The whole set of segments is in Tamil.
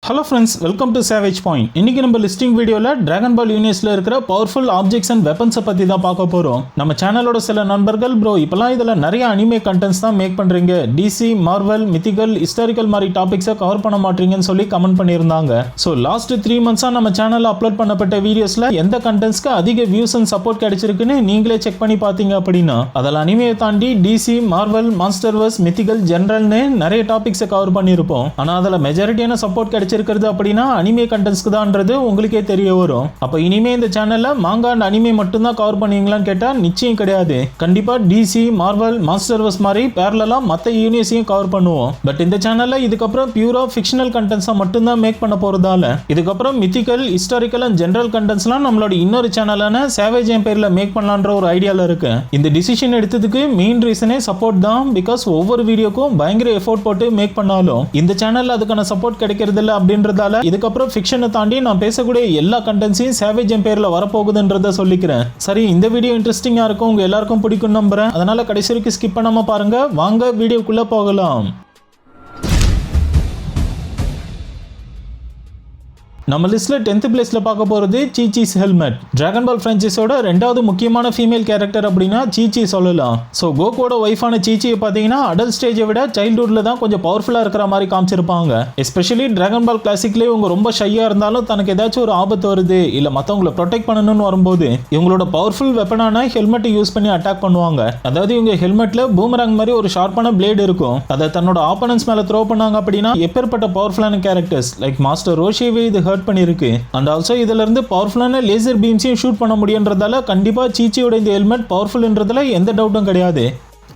Hello friends, welcome to savage point. இன்னைக்கு நம்ம லிஸ்டிங் வீடியோவில் டிராகன் பால் யூனிவர்ஸில் இருக்கிற பவர்ஃபுல் ஆப்ஜெக்ட்ஸ் அண்ட் வெப்பன்ஸை பற்றி தான் பார்க்க போகிறோம். நம்ம சேனலோட சில நண்பர்கள் ப்ரோ இப்போலாம் இதில் நிறைய அனிமே கண்டென்ட்ஸ் தான் மேக் பண்ணுறீங்க, டிசி, மார்வல், மித்திக்கல், ஹிஸ்டாரிக்கல் மாதிரி டாபிக்ஸை கவர் பண்ண மாட்டீங்கன்னு சொல்லி கமெண்ட் பண்ணியிருந்தாங்க. ஸோ லாஸ்ட் 3 months நம்ம சேனலில் அப்லோட் பண்ணப்பட்ட வீடியோஸில் எந்த கண்டென்ட்ஸ்க்கு அதிக வியூஸ் அண்ட் சப்போர்ட் கிடைச்சிருக்குன்னு நீங்களே செக் பண்ணி பார்த்தீங்க அப்படின்னா அதில் அனிமையை தாண்டி டிசி, மார்வல், மான்ஸ்டர்வர்ஸ், மித்திக்கல், ஜென்ரல்னு நிறைய டாபிக்ஸை கவர் பண்ணியிருப்போம். ஆனால் அதில் மெஜாரிட்டியான சப்போர்ட் கிடைச்சிருக்கிறது அப்படின்னா அனிமே கண்டென்ட்ஸ்க்கு தான்ன்றது உங்களுக்கே தெரிய வரும். அப்ப இனிமே இந்த சேனல்ல மாங்கா அண்ட் அனிமே மட்டும் தான் கவர் பண்ணுவீங்களான்னு கேட்டா நிச்சயம் கிடையாது. கண்டிப்பா டிசி, மார்வல், மாஸ்டர்வர்ஸ் மாதிரி பேரலலா மத்த யூனிவர்ஸையும் கவர் பண்ணுவோம். பட் இந்த சேனல்ல இதுக்கப்புறம் பியூரா ஃபிக்ஷனல் கண்டென்ட்ஸா மட்டும் தான் மேக் பண்ண போறதால இதுக்கப்புறம் மித்திக்கல், ஹிஸ்டாரிக்கல் அண்ட் ஜெனரல் கண்டென்ட்ஸ்லாம் நம்மளோட இன்னொரு சேனலான சேவேஜ் எம்பையர்ல மேக் பண்ணலான்ற ஒரு ஐடியால இருக்கு. இந்த டிசிஷன் எடுத்ததுக்கு மெயின் ரீசனே சப்போர்ட் தான். பிகாஸ் ஒவ்வொரு வீடியோக்கும் பயங்கர எஃபோர்ட் போட்டு மேக் பண்ணாலும் இந்த சேனல்ல அதுக்கான சப்போர்ட் கிடைக்கிறது இல்ல அப்படின்றதால இதுக்கப்புறம் ஃபிக்ஷனை தாண்டி நான் பேசக்கூடிய எல்லா கண்டென்ட்ஸையும் சேவேஜ் எம்பையர்ல வரப்போகுதுன்றத சொல்லிக்கிறேன். சரி, இந்த வீடியோ இன்ட்ரெஸ்டிங்கா இருக்கும், உங்க எல்லாருக்கும் பிடிக்கும் நம்புறேன். அதனால கடைசி வரைக்கும் ஸ்கிப் பண்ணாம பாருங்க. வாங்க வீடியோக்குள்ள போகலாம். நம்ம லிஸ்ட்ல 10th பிளேஸ்ல பார்க்க போறது சீச்சீஸ் ஹெல்மெட். டிராகன் பால் பிரான்ச்சைஸோட ரெண்டாவது முக்கியமான ஃபீமேல் கேரக்டர் அப்படின்னா சீச்சி சொல்லலாம். ஸோ கோகோட ஒய்ஃபான சீச்சியை பார்த்தீங்கன்னா அடல்ட் ஸ்டேஜை விட சைல்ட்ஹுட்ல தான் கொஞ்சம் பவர்ஃபுல்லா இருக்கிற மாதிரி காமிச்சிருப்பாங்க. எஸ்பெஷலி டிராகன் பால் கிளாசிக்லேயே இவங்க ரொம்ப ஷையா இருந்தாலும் தனக்கு ஏதாச்சும் ஒரு ஆபத்து வருது இல்ல மற்றவங்களை ப்ரொடெக்ட் பண்ணணும்னு வரும்போது இவங்களோட பவர்ஃபுல் வெப்பனான ஹெல்மெட்டை யூஸ் பண்ணி அட்டாக் பண்ணுவாங்க. அதாவது இவங்க ஹெல்மெட்ல பூமராங் மாதிரி ஒரு ஷார்ப்பான பிளேடு இருக்கும். அதை தன்னோட ஆப்பனன்ஸ் மேல த்ரோ பண்ணாங்க அப்படின்னா எப்பேற்பட்ட பவர்ஃபுல்லான கேரக்டர்ஸ் லைக் மாஸ்டர் ரோஷியவே இது ஹர்ட் பண்ணிருக்கு. அண்ட் ஆல்சோ இதுல இருந்து பவர்ஃபுல்லான லேசர் பீம்ஸையும் ஷூட் பண்ண முடியும்ன்றதால கண்டிப்பா சீச்சியோட இந்த ஹெல்மெட் பவர்ஃபுல்ன்றதுல எந்த டவுட்டும் கிடையாது.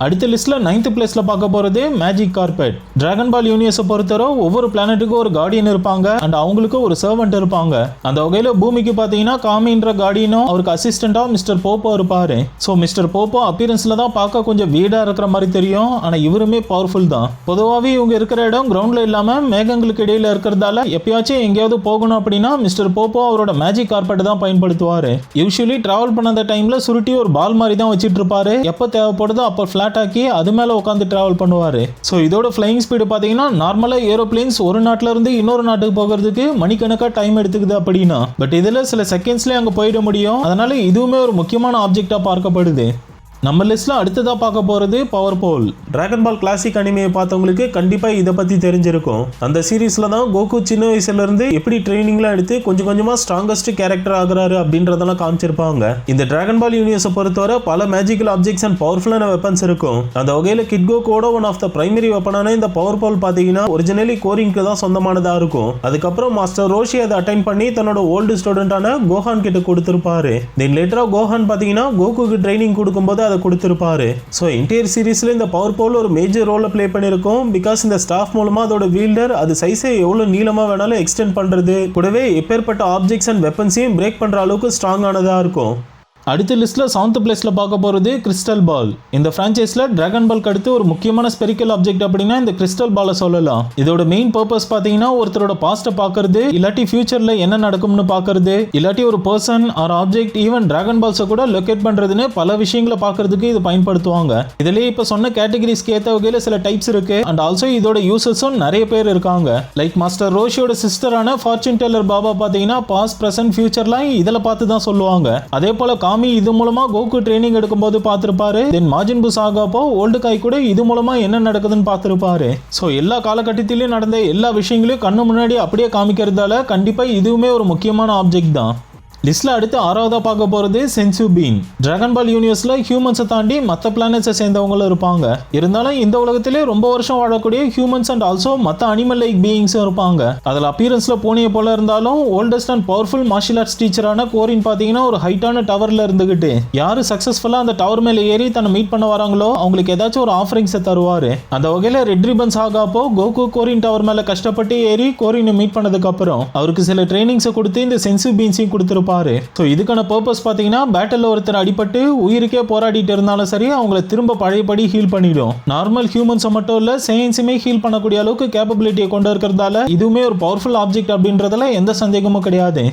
அடுத்த லிஸ்ட்ல 9th பிளேஸ்ல பார்க்க போறது மேஜிக் கார்பெட். டிராகன் பால் யூனிவர்ஸை பொறுத்தவரை ஒவ்வொரு பிளானட்டுக்கும் ஒரு கார்டியன் இருப்பாங்க அண்ட் அவங்களுக்கு ஒரு சர்வெண்ட் இருப்பாங்க. அந்த வகையில பூமிக்கு பாத்தீங்கன்னா காமின்ற கார்டியனும் அவருக்கு அசிஸ்டண்டா மிஸ்டர் போப்போ இருப்பாரு. ஸோ மிஸ்டர் போப்போ அப்பியரன்ஸ்ல தான் பார்க்க கொஞ்சம் வீடா இருக்கிற மாதிரி தெரியும், ஆனா இவருமே பவர்ஃபுல் தான். பொதுவாகவே இவங்க இருக்கிற இடம் கிரவுண்ட்ல இல்லாம மேகங்களுக்கு இடையில இருக்கிறதால எப்பயாச்சும் எங்கேயாவது போகணும் அப்படின்னா மிஸ்டர் போப்போ அவரோட மேஜிக் கார்பெட் தான் பயன்படுத்துவாரு. யூஸ்வலி டிராவல் பண்ண டைம்ல சுருட்டி ஒரு பால் மாதிரி தான் வச்சிட்டு இருப்பாரு. எப்போ தேவைப்படுதோ அப்போ ஆக்கி அது மேல உட்காந்து டிராவல் பண்ணுவாரு. சோ இதோட ஃப்ளையிங் ஸ்பீடு பாத்தீங்கன்னா நார்மலா ஏரோப்ளேன்ஸ் ஒரு நாட்டுல இருந்து இன்னொரு நாட்டுக்கு போகிறதுக்கு மணிக்கணக்கா டைம் எடுத்துக்குது அப்படின்னா, பட் இதுல சில செகண்ட்ஸ்லயே அங்க போயிட முடியும். அதனால இதுவுமே ஒரு முக்கியமான ஆப்ஜெக்டா பார்க்கப்படுது. நம்ம லிஸ்ட்ல அடுத்ததா பார்க்க போறது பவர் போல். டிராகன் பால் கிளாசிக் அனிமையை பார்த்தவங்களுக்கு கண்டிப்பா இதை பத்தி தெரிஞ்சிருக்கும். அந்த சீரீஸ்ல தான் கோகு சின்ன வயசுல இருந்து எப்படி ட்ரைனிங்லாம் எடுத்து கொஞ்சம் கொஞ்சமா ஸ்ட்ராங்கஸ்ட் கேரக்டர் ஆகுறாரு அப்படின்றதெல்லாம் காமிச்சிருப்பாங்க. இந்த டிராகன் பால் யூனிவர்ஸை பொறுத்தவரை பல மேஜிக்கல் ஆப்ஜெக்ட்ஸ் அண்ட் பவர்ஃபுல்லான வெப்பன்ஸ் இருக்கும். அந்த வகையில கிட் கோகோட ஒன் ஆஃப் த பிரைமரி வெப்பனான இந்த பவர் போல் பாத்தீங்கன்னா ஒரிஜினலி கோரிங்க்கு தான் சொந்தமானதா இருக்கும். அதுக்கப்புறம் மாஸ்டர் ரோஷி அதை அட்டைன் பண்ணி தன்னோட ஓல்டு ஸ்டூடெண்டான கோஹான் கிட்ட கொடுத்திருப்பாரு. தென் லேட்டரா கோஹான் பாத்தீங்கன்னா கோகுக்கு ட்ரைனிங் கொடுக்கும்போது அதை கொடுத்திருப்பாரு. சோ என்டையர் சீரிஸ்ல இந்த பவர் போல் ஒரு மேஜர் ரோலை பிளே பண்ணிருக்கும். பிகாஸ் இந்த ஸ்டாஃப் மூலமா அதோட வீல்டர் அது சைஸை எவ்வளவு நீளமா வேணாலும் எக்ஸ்டெண்ட் பண்றது கூடவே எப்பேற்பட்ட ஆப்ஜெக்ட்ஸ் அண்ட் வெப்பன்ஸையும் பிரேக் பண்ற அளவுக்கு ஸ்ட்ராங்கானதா இருக்கும். அடுத்த லிஸ்ட்ல 7th பிளேஸ்ல பார்க்க போறது கிறிஸ்டல் பால். இந்த பிரான்ச்சைஸ்ல டிராகன் பால்க்கு அடுத்து ஒரு முக்கியமான ஸ்பெரிக்கல் ஆப்ஜெக்ட் அப்படின்னா இந்த கிறிஸ்டல் பாலை சொல்லலாம். இதோட மெயின் பர்பஸ் பாத்தீங்கன்னா ஒருத்தரோட பாஸ்ட பாக்குறது, இல்லாட்டி ஃபியூச்சர்ல என்ன நடக்கும்னு பாக்குறது, இல்லாட்டி ஒரு person or object even dragon பால்ஸை கூட லொகேட் பண்றதுன்னு பல விஷயங்களை பாக்குறதுக்கு இது பயன்படுத்துவாங்க. இதுலயே இப்ப சொன்ன கேட்டகரிஸ்க்கு ஏற்ற வகையில சில டைப்ஸ் இருக்கு. அண்ட் ஆல்சோ இதோட யூசர்ஸும் நிறைய பேர் இருக்காங்க. லைக் மாஸ்டர் ரோஷியோட சிஸ்டரான ஃபார்ச்சூன் டெல்லர் பாபா பாத்தீங்கன்னா பாஸ்ட், பிரசன்ட், ஃபியூச்சர்லாம் இதுல பார்த்து தான் சொல்லுவாங்க. அதே போல இது மூலமா கோகு ட்ரைனிங் எடுக்கும்போது பார்த்திருப்பாரு. தென் மாஜின் பு சாகாப்போ ஓல்டு காய் கூட இது மூலமா என்ன நடக்குதுன்னு பார்த்திருப்பாரு. சோ எல்லா காலகட்டத்திலயும் நடந்த எல்லா விஷயங்களையும் கண்ணு முன்னாடி அப்படியே காமிக்கிறதால கண்டிப்பா இதுவுமே ஒரு முக்கியமான ஆப்ஜெக்ட் தான். லிஸ்ட்ல அடுத்து 6வதா பார்க்க போறது சென்சு பீன். டிராகன் பால் யூனிவர்ஸ்ல ஹியூமன்ஸை தாண்டி மற்ற பிளானட்ஸை சேர்ந்தவங்களும் இருப்பாங்க. இருந்தாலும் இந்த உலகத்திலே ரொம்ப வருஷம் வாழக்கூடிய ஹியூமன்ஸ் அண்ட் ஆல்சோ மற்ற அனிமல் லைக் பீயிங்ஸும் இருப்பாங்க. அதில் அப்பியரன்ஸ்ல பூனையை போல இருந்தாலும் oldest and powerful martial arts டீச்சரான கோரின் பார்த்தீங்கன்னா ஒரு ஹைட்டான டவர்ல இருந்துகிட்டு யாரு சக்சஸ்ஃபுல்லா அந்த டவர் மேல ஏறி தன்னை மீட் பண்ண வராங்களோ அவங்களுக்கு ஏதாச்சும் ஒரு ஆஃபரிங்ஸை தருவாரு. அந்த வகையில ரெட் ரிபன் சாகாப்போ கோகு கோரின் டவர் மேல கஷ்டப்பட்டு ஏறி கோரினை மீட் பண்ணதுக்கு அப்புறம் அவருக்கு சில ட்ரைனிங்ஸை கொடுத்து இந்த சென்சு பீன்ஸையும் கொடுத்திருப்பாரு. இதுக்கான பர்பஸ் பாத்தீங்கன்னா பேட்டில் ஒருத்தர் அடிபட்டு உயிருக்கே போராடிட்டு இருந்தாலும் சரி அவங்களை திரும்ப பழையபடி ஹீல் பண்ணிடும். நார்மல் ஹியூமன்ஸை மட்டும் இல்ல சயின்ஸுமே ஹீல் பண்ணக்கூடிய அளவுக்கு கேப்பபிலிட்டியை கொண்டு இருக்கிறதால இதுவுமே ஒரு பவர்ஃபுல் ஆப்ஜெக்ட் அப்படின்றதுல எந்த சந்தேகமும் கிடையாது.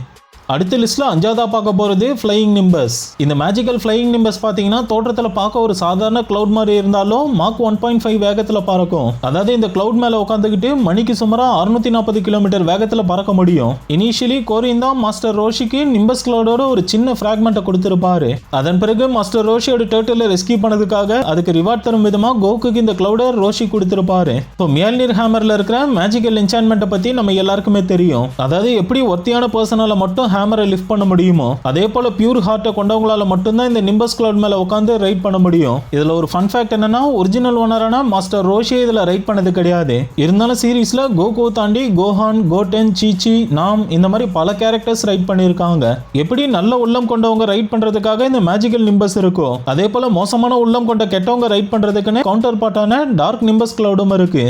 அடுத்த லிஸ்ட்ல அஞ்சாவதா பார்க்க போறது ஃப்ளையிங் நிம்பஸ். இந்த மேஜிக்கல் ஃப்ளையிங் நிம்பஸ் பாத்தீங்கன்னா தோற்றத்துல பார்க்க ஒரு சாதாரண கிளவுட் மாதிரி இருந்தாலும் மாக் 1.5 வேகத்துல பறக்கும். அதாவது இந்த கிளவுட் மேல உட்காந்துக்கிட்டு மணிக்கு சுமாரா 640 கிலோமீட்டர் வேகத்துல பறக்க முடியும். இனிஷியலி கோரின் தான் மாஸ்டர் ரோஷிக்கு நிம்பஸ் கிளவுடோட ஒரு சின்ன பிராக்மெண்ட்டை கொடுத்திருப்பாரு. அதன் பிறகு மாஸ்டர் ரோஷியோட டர்ட்டிலை ரெஸ்கியூ பண்ணதுக்காக அதுக்கு ரிவார்ட் தரும் விதமா கோகுக்கு இந்த கிளவுடை ரோஷி கொடுத்திருப்பாரு. ஸோ மியால்னிர் ஹேமர்ல இருக்கிற மேஜிக்கல் என்சான்மெண்ட்டை பத்தி நம்ம எல்லாருக்குமே தெரியும். அதாவது எப்படி ஒர்த்தியான பர்சனால மட்டும் ஹேமரை லிஃப்ட் பண்ண முடியுமோ அதே போல பியூர் ஹார்ட்டை கொண்டவங்களால மட்டும்தான் இந்த நிம்பஸ் கிளவுட் மேல உட்காந்து ரைட் பண்ண முடியும். இதுல ஒரு ஃபன் ஃபேக்ட் என்னன்னா ஒரிஜினல் ஓனரான மாஸ்டர் ரோஷி இதுல ரைட் பண்ணது கிடையாது. இருந்தாலும் சீரீஸ்ல கோகு தாண்டி கோஹான், கோடென், சீச்சி, நாம் இந்த மாதிரி பல கேரக்டர்ஸ் ரைட் பண்ணியிருக்காங்க. எப்படி நல்ல உள்ளம் கொண்டவங்க ரைட் பண்றதுக்காக இந்த மேஜிக்கல் நிம்பஸ் இருக்கும், அதே போல மோசமான உள்ளம் கொண்ட கெட்டவங்க ரைட் பண்றதுக்குன்னு கவுண்டர் பார்ட்டான டார்க் நிம்பஸ் கிளவுடும் இருக்கு.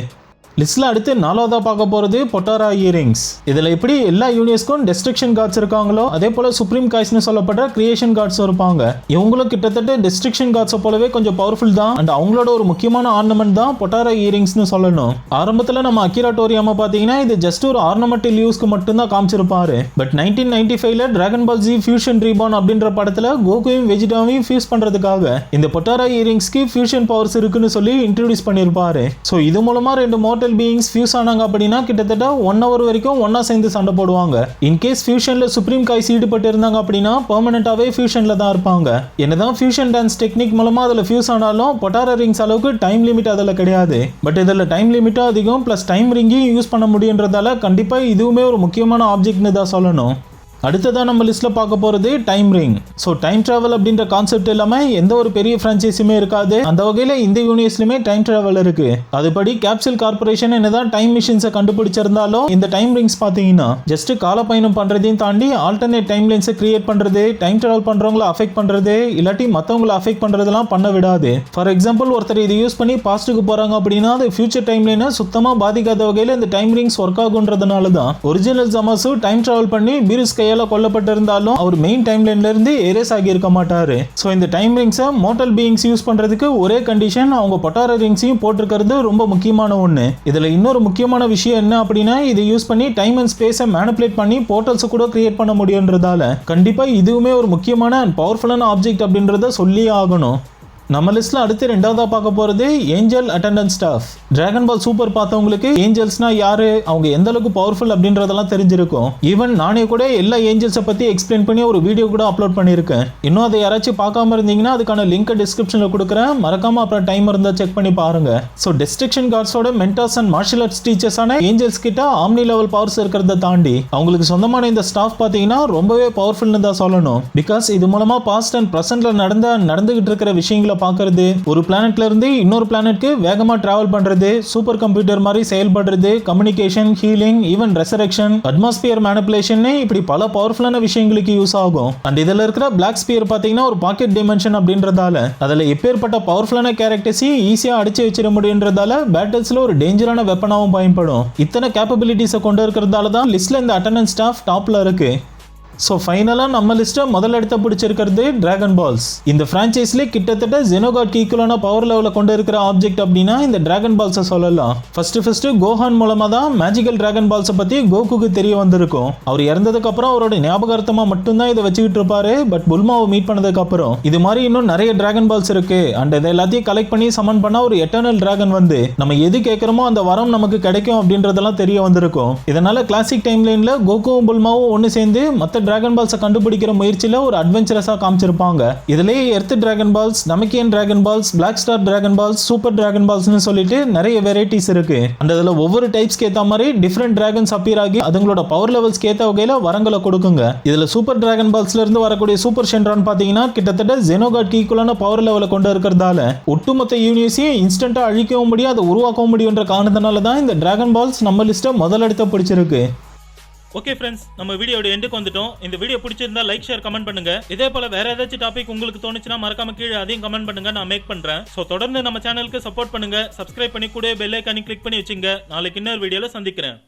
லிஸ்ட்ல அடுத்து நாலாவதா பார்க்க போறது பொட்டாரா இயரிங்ஸ். இதுல எப்படி எல்லா யூனிவர்ஸ்க்கும் டெஸ்ட்ரக்ஷன் கார்ட்ஸ் இருக்காங்களோ அதே போல சுப்ரீம் காய்ஸ்னு சொல்லப்படுற கிரியேஷன் கார்ட்ஸ் இருப்பாங்க. இவங்களும் கிட்டத்தட்ட டெஸ்ட்ரக்ஷன் கார்ட்ஸ் போலவே கொஞ்சம் பவர்ஃபுல் தான். அண்ட் அவங்களோட ஒரு முக்கியமான ஆர்னமெண்ட் தான் பொட்டாரா இயரிங்ஸ்னு சொல்லணும். ஆரம்பத்துல நம்ம அகிரா டோரியாமா பாத்தீங்கன்னா இது ஜஸ்ட் ஒரு ஆர்னமெண்டல் யூஸ்க்கு மட்டும் தான் காமிச்சிருப்பாரு. பட் 1995ல Dragon Ball G Fusion Reborn அப்படின்ற படத்துல கோகுவையும் வெஜிடாவையும் ஃபியூஸ் பண்றதுக்காக இந்த பொட்டாரா இயரிங்ஸ்க்கு ஃபியூஷன் பவர்ஸ் இருக்குன்னு சொல்லி இன்ட்ரோடியூஸ் பண்ணிருப்பாரு. ஸோ இது மூலமா ரெண்டு மோட்டல் பீயிங்ஸ் ஃபியூஸ் ஆனாங்க அப்படின்னா கிட்டத்தட்ட 1 hour வரைக்கும் ஒன்னா சேர்ந்து சண்டை போடுவாங்க. இன்கேஸ் ஃபியூஷன்ல சுப்ரீம் காய்ஸ் ஈடுபட்டு இருந்தாங்க அப்படின்னா பெர்மனண்டாவே ஃபியூஷன்ல தான் இருப்பாங்க. என்னதான் ஃபியூஷன் டான்ஸ் டெக்னிக் மூலமா அதுல ஃபியூஸ் ஆனாலும் பொட்டாரா ரிங்ஸ் அளவுக்கு டைம் லிமிட் அதில் கிடையாது. பட் இதுல டைம் லிமிட்டும் அதிகம் பிளஸ் டைம் ரிங்கையும் யூஸ் பண்ண முடியுன்றதால கண்டிப்பா இதுவுமே ஒரு முக்கியமான ஆப்ஜெக்ட்னு தான் சொல்லணும். அடுத்ததான் நம்ம லிஸ்ட்ல பார்க்க போறது time ring. So time travel அப்படின்ற கான்செப்ட் இல்லாம எந்த ஒரு பெரிய பிரான்ச்சைஸுமே இருக்காது. அந்த வகையில இந்த யூனிவர்ஸ்லயுமே டைம் டிராவல் இருக்கு. அதுபடி கேப்சூல் கார்பரேஷன் என்னதான் டைம் மிஷின்ஸை கண்டுபிடிச்சிருந்தாலும் இந்த டைம் ரிங்ஸ் பாத்தீங்கன்னா ஜஸ்ட் கால பயணம் பண்றதையும் தாண்டி ஆல்டர்னேட் டைம் லைன்ஸை கிரியேட் பண்றது, டைம் டிராவல் பண்றவங்களை அஃபெக்ட் பண்றது, இல்லாட்டி மற்றவங்களை அஃபெக்ட் பண்றதெல்லாம் பண்ண விடாது. ஃபார் எக்ஸாம்பிள் ஒருத்தர் இதை யூஸ் பண்ணி பாஸ்ட்டுக்கு போறாங்க அப்படின்னா அது ஃபியூச்சர் டைம் லைனை சுத்தமா பாதிக்காத வகையில் இந்த டைம் ரிங்ஸ் ஒர்க் ஆகுன்றதுனால தான் ஒரிஜினல் ஜமாசு டைம் டிராவல் பண்ணி பீருஸ் கையால கொல்லப்பட்டிருந்தாலும் அவர் மெயின் டைம் லைன்ல இருந்து எரேஸ் ஆகி இருக்க மாட்டாரு. சோ இந்த டைம் ரிங்ஸை மோர்டல் பீயிங்ஸ் யூஸ் பண்றதுக்கு ஒரே கண்டிஷன் அவங்க பொட்டாரா ரிங்ஸையும் போட்டிருக்கிறது ரொம்ப முக்கியமான ஒண்ணு. இதுல இன்னொரு முக்கியமான விஷயம் என்ன அப்படின்னா இதை யூஸ் பண்ணி டைம் அண்ட் ஸ்பேஸை மேனிபுலேட் பண்ணி போர்ட்டல்ஸ் கூட கிரியேட் பண்ண முடியுன்றதால கண்டிப்பா இதுவுமே ஒரு முக்கியமான அண்ட் பவர்ஃபுல்லான ஆப்ஜெக்ட் அப்படின்றத சொல்லி ஆகணும். நம்ம லிஸ்ட்ல அடுத்து ரெண்டாவதா பார்க்க போறது ஏஞ்சல் அட்டெண்டன்ஸ் ஸ்டாஃப். டிராகன் பால் சூப்பர் பார்த்தவங்களுக்கு ஏஞ்சல்ஸ்னா யாரு, அவங்க எந்த அளவுக்கு பவர்ஃபுல் அப்படின்றதெல்லாம் தெரிஞ்சிருக்கும். ஈவன் நானே கூட எல்லா ஏஞ்சல்ஸை பத்தி எக்ஸ்பிளைன் பண்ணி ஒரு வீடியோ கூட அப்லோட் பண்ணியிருக்கேன். இன்னும் அதை யாராச்சும் பார்க்காம இருந்தீங்கன்னா அதுக்கான லிங்க் டிஸ்கிரிப்ஷன்ல கொடுக்குறேன், மறக்காம அப்புறம் டைம் இருந்தா செக் பண்ணி பாருங்க. ஸோ டெஸ்ட்ரக்ஷன் கார்ட்ஸோட மென்டார்ஸ் அண்ட் மார்ஷியல் ஆர்ட்ஸ் டீச்சர்ஸான ஏஞ்சல்ஸ் கிட்ட ஆம்னி லெவல் பவர்ஸ் இருக்கிறத தாண்டி அவங்களுக்கு சொந்தமான இந்த ஸ்டாஃப் பார்த்தீங்கன்னா ரொம்பவே பவர்ஃபுல்னு தான் சொல்லணும். பிகாஸ் இது மூலமா பாஸ்ட் அண்ட் ப்ரெசென்ட்ல நடந்துகிட்டு இருக்கிற விஷயங்களை பார்க்கறது, ஒரு பிளானட்ல இருந்து இன்னொரு பிளானட்க்கு வேகமா டிராவல் பண்றது, சூப்பர் கம்ப்யூட்டர் மாதிரி செயல்படுறது, communication, healing, even resurrection, atmosphere manipulation இப்படி பல பவர்ஃபுல்லான விஷயங்களுக்கு யூஸ் ஆகும். அண்ட் இதுல இருக்கிற பிளாக் ஸ்பியர் பாத்தீங்கன்னா ஒரு பாக்கெட் டைமென்ஷன் அப்படின்றதால அதுல எப்பேற்பட்ட பவர்ஃபுல்லான கேரக்டர்ஸையும் ஈஸியா அடிச்சு வச்சிட முடியுன்றதால பேட்டில்ஸ்ல ஒரு டேஞ்சரான வெப்பனாவும் பயன்படும். இத்தனை கேப்பபிலிட்டிஸை கொண்டு இருக்கிறதால தான் லிஸ்ட்ல இந்த அட்டெண்டன்ஸ் ஸ்டாஃப் டாப்ல இருக்கு. ஸோ ஃபைனலாக நம்ம லிஸ்ட்டை முதல் இடத்த பிடிச்சிருக்கிறது டிராகன் பால்ஸ். இந்த ஃப்ரான்ச்சைஸ்லேயே கிட்டத்தட்ட ஜெனோகாட்க்கு ஈக்குவலான பவர் லெவலில் கொண்டு இருக்கிற ஆப்ஜெக்ட் அப்படின்னா இந்த டிராகன் பால்ஸை சொல்லலாம். ஃபர்ஸ்ட் கோஹான் மூலமாக தான் மேஜிக்கல் டிராகன் பால்ஸை பற்றி கோகுக்கு தெரிய வந்திருக்கும். அவர் இறந்ததுக்கு அப்புறம் அவரோட ஞாபகார்த்தமாக மட்டும்தான் இதை வச்சுக்கிட்டு இருப்பாரு. பட் புல்மாவை மீட் பண்ணதுக்கு அப்புறம் இது மாதிரி இன்னும் நிறைய டிராகன் பால்ஸ் இருக்கு அண்ட் இதை எல்லாத்தையும் கலெக்ட் பண்ணி சமன் பண்ணா ஒரு எட்டர்னல் டிராகன் வந்து நம்ம எது கேட்குறோமோ அந்த வரம் நமக்கு கிடைக்கும் அப்படின்றதெல்லாம் தெரிய வந்திருக்கும். இதனால கிளாசிக் டைம் லைன்ல கோகுவும் புல்மாவும் ஒன்று சேர்ந்து மற்ற டிராகன் பால்ஸை கண்டுபிடிக்கிற முயற்சியில் ஒரு அட்வென்ச்சரஸா காமிச்சிருப்பாங்க. இதுலயே Earth dragon balls, Namekian dragon balls, black star dragon balls, super dragon பால்ஸ்னு சொல்லிட்டு நிறைய வெரைட்டிஸ் இருக்கு. அண்ட் அதுல ஒவ்வொரு டைப்ஸ்க்கு ஏற்ற மாதிரி டிஃப்ரெண்ட் டிராகன்ஸ் அப்பியர் ஆகி அதுங்களோட பவர் லெவல்ஸ்க்கு ஏற்ற வகையில வரங்களை கொடுக்குங்க. இதுல சூப்பர் டிராகன் பால்ஸ்ல இருந்து வரக்கூடிய சூப்பர் ஷென்ரான் பாத்தீங்கன்னா கிட்டத்தட்ட ஜெனோகாட்க்கு ஈக்குவலான பவர் லெவலை கொண்டு இருக்கிறதால ஒட்டுமொத்த யூனிவர்ஸையும் இன்ஸ்டன்டா அழிக்கவும் முடியும், அதை உருவாக்கவும் முடியுன்ற காரணத்தினால தான் இந்த டிராகன் பால்ஸ் நம்ம லிஸ்ட்டை முதலிடத்தை பிடிச்சிருக்கு. ஓகே ஃப்ரெண்ட்ஸ், நம்ம வீடியோட எண்டுக்கு வந்துட்டோம். இந்த வீடியோ பிடிச்சிருந்தா லைக், ஷேர், கமெண்ட் பண்ணுங்க. இதே போல வேற ஏதாச்சும் டாபிக் உங்களுக்கு தோணுச்சுன்னா மறக்காம கீழே அதையும் கமெண்ட் பண்ணுங்க, நான் மேக் பண்றேன். சோ தொடர்ந்து நம்ம சேனலுக்கு சப்போர்ட் பண்ணுங்க, சப்ஸ்கிரைப் பண்ணி கூட பெல் ஐகானை கிளிக் பண்ணி வச்சுங்க. நாளைக்கு இன்னொரு வீடியோல சந்திக்கிறேன்.